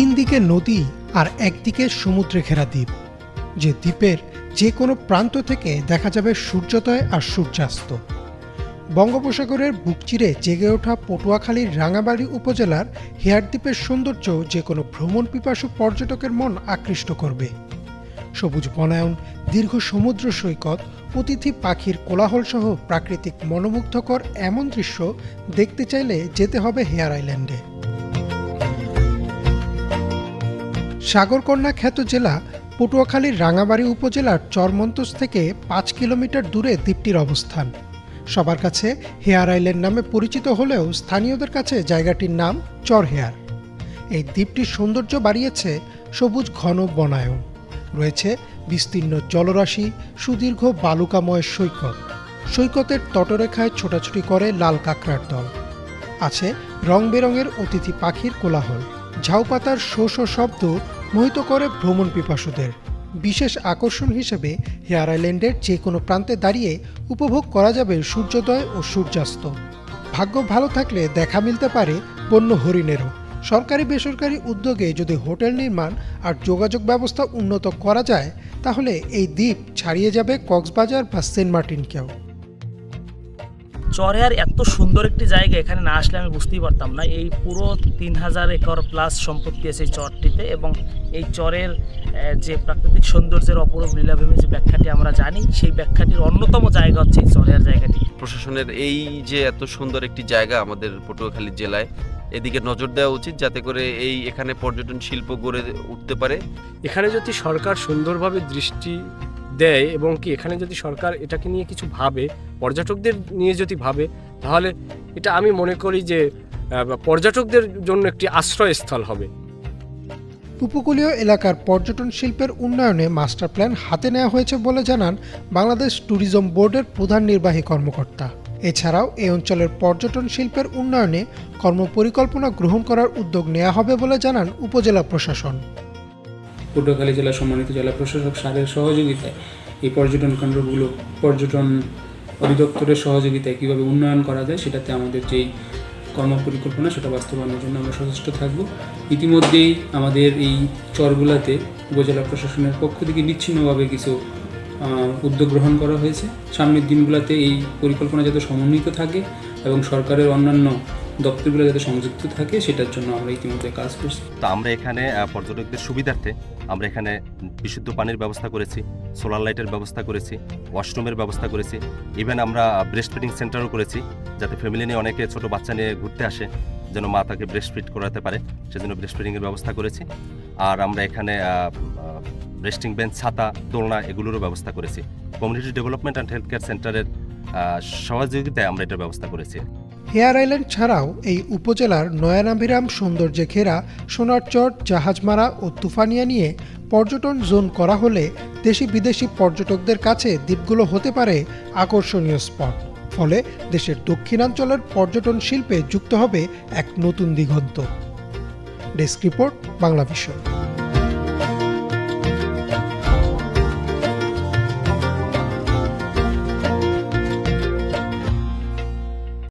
তিন দিকে নদী আর একদিকে সমুদ্রে ঘেরা দ্বীপ, যে দ্বীপের যে কোনো প্রান্ত থেকে দেখা যাবে সূর্যোদয় আর সূর্যাস্ত। বঙ্গোপসাগরের বুক চিরে জেগে ওঠা পটুয়াখালীর রাঙাবাড়ী উপজেলার হেয়ার দ্বীপের সৌন্দর্য যে কোনো ভ্রমণ পিপাসু পর্যটকের মন আকৃষ্ট করবে। সবুজ বনায়ন, দীর্ঘ সমুদ্র সৈকত, অতিথি পাখির কোলাহল সহ প্রাকৃতিক মনোমুগ্ধকর এমন দৃশ্য দেখতে চাইলে যেতে হবে হেয়ার আইল্যান্ডে। সাগরকন্যা খ্যাত জেলা পটুয়াখালীর রাঙাবাড়ী উপজেলার চরমন্তস থেকে 5 কিলোমিটার দূরে দ্বীপটির অবস্থান। সবার কাছে হেয়ার আইল্যান্ড নামে পরিচিত হলেও স্থানীয়দের কাছে জায়গাটির নাম চর হেয়ার। এই দ্বীপটির সৌন্দর্য বাড়িয়েছে সবুজ ঘন বনায়ন, রয়েছে বিস্তীর্ণ জলরাশি, সুদীর্ঘ বালুকাময় সৈকত, সৈকতের তটরেখায় ছোটাছুটি করে লাল কাঁকড়ার দল, আছে রং বেরঙের অতিথি পাখির কোলাহল, ঝাউপাতার শো শো শব্দ মোহিত করে ভ্রমণ পিপাসুদের। বিশেষ আকর্ষণ হিসেবে হেয়ার আইল্যান্ডের যে কোনো প্রান্তে দাঁড়িয়ে উপভোগ করা যাবে সূর্যোদয় ও সূর্যাস্ত। ভাগ্য ভালো থাকলে দেখা মিলতে পারে বন্য হরিণেরও। সরকারি বেসরকারি উদ্যোগে যদি হোটেল নির্মাণ আর যোগাযোগ ব্যবস্থা উন্নত করা যায়, তাহলে এই দ্বীপ ছাড়িয়ে যাবে কক্সবাজার বা সেন্ট মার্টিনকেও। চরহেয়ার এত সুন্দর একটি জায়গা, এখানে না আসলে আমি বুঝতেই পারতাম না। এই পুরো 3000 একর প্লাস সম্পত্তি আছে এই চরটিতে, এবং এই চরের যে প্রাকৃতিক সৌন্দর্যের অপরূপ লীলাভূমি যে ব্যাখ্যাটি আমরা জানি, সেই ব্যাখ্যাটির অন্যতম জায়গা হচ্ছে এই চরহেয়ার জায়গাটি। প্রশাসনের এই যে এত সুন্দর একটি জায়গা আমাদের পটুয়াখালী জেলায়, এদিকে নজর দেওয়া উচিত যাতে করে এখানে পর্যটন শিল্প গড়ে উঠতে পারে। এখানে যদি সরকার সুন্দরভাবে দৃষ্টি দেয় এবং কি এখানে যদি সরকার এটাকে নিয়ে কিছু ভাবে, পর্যটকদের নিয়ে যদি ভাবে, তাহলে এটা আমি মনে করি যে পর্যটকদের জন্য একটি আশ্রয়স্থল হবে। উপকূলীয় এলাকার পর্যটন শিল্পের উন্নয়নে মাস্টার প্ল্যান হাতে নেওয়া হয়েছে বলে জানান বাংলাদেশ ট্যুরিজম বোর্ডের প্রধান নির্বাহী কর্মকর্তা। এছাড়াও এই অঞ্চলের পর্যটন শিল্পের উন্নয়নে কর্মপরিকল্পনা গ্রহণ করার উদ্যোগ নেওয়া হবে বলে জানান উপজেলা প্রশাসন। পটুয়াখালী জেলা সম্মানিত জেলা প্রশাসক স্যারের সহযোগিতায় এই পর্যটন কেন্দ্রগুলো পর্যটন অধিদপ্তরের সহযোগিতায় কীভাবে উন্নয়ন করা যায়, সেটাতে আমাদের যেই কর্মপরিকল্পনা সেটা বাস্তবায়নের জন্য আমরা সচেষ্ট থাকব। ইতিমধ্যেই আমাদের এই চরগুলাতে উপজেলা প্রশাসনের পক্ষ থেকে বিচ্ছিন্নভাবে কিছু উদ্যোগ গ্রহণ করা হয়েছে। সামনের দিনগুলোতে এই পরিকল্পনা যাতে সমন্বিত থাকে এবং সরকারের অন্যান্য দপ্তরগুলো যাতে সংযুক্ত থাকে, সেটার জন্য আমরা ইতিমধ্যে কাজ করছি। তো আমরা এখানে পর্যটকদের সুবিধার্থে আমরা এখানে বিশুদ্ধ পানির ব্যবস্থা করেছি, সোলার লাইটের ব্যবস্থা করেছি, ওয়াশরুমের ব্যবস্থা করেছি, ইভেন আমরা ব্রেস্ট ফিডিং সেন্টারও করেছি, যাতে ফ্যামিলি নিয়ে অনেকে ছোটো বাচ্চা নিয়ে ঘুরতে আসে, যেন মা তাকে ব্রেস্ট ফিড করাতে পারে, সেজন্য ব্রেস্ট ফিডিংয়ের ব্যবস্থা করেছি। আর আমরা এখানে রেস্টিং বেঞ্চ, ছাতা, দোলনা এগুলোরও ব্যবস্থা করেছি। Community development and health care সেন্টারের সহযোগিতায় আমরা এটার ব্যবস্থা করেছি। হেয়ার আইল্যান্ড ছাড়াও এই উপজেলার নয়নাভিরাম সৌন্দর্যে ঘেরা সোনারচর, জাহাজমারা ও তুফানিয়া নিয়ে পর্যটন জোন করা হলে দেশি বিদেশি পর্যটকদের কাছে দ্বীপগুলো হতে পারে আকর্ষণীয় স্পট। ফলে দেশের দক্ষিণাঞ্চলের পর্যটন শিল্পে যুক্ত হবে এক নতুন দিগন্ত। Desk report, Bangla vision.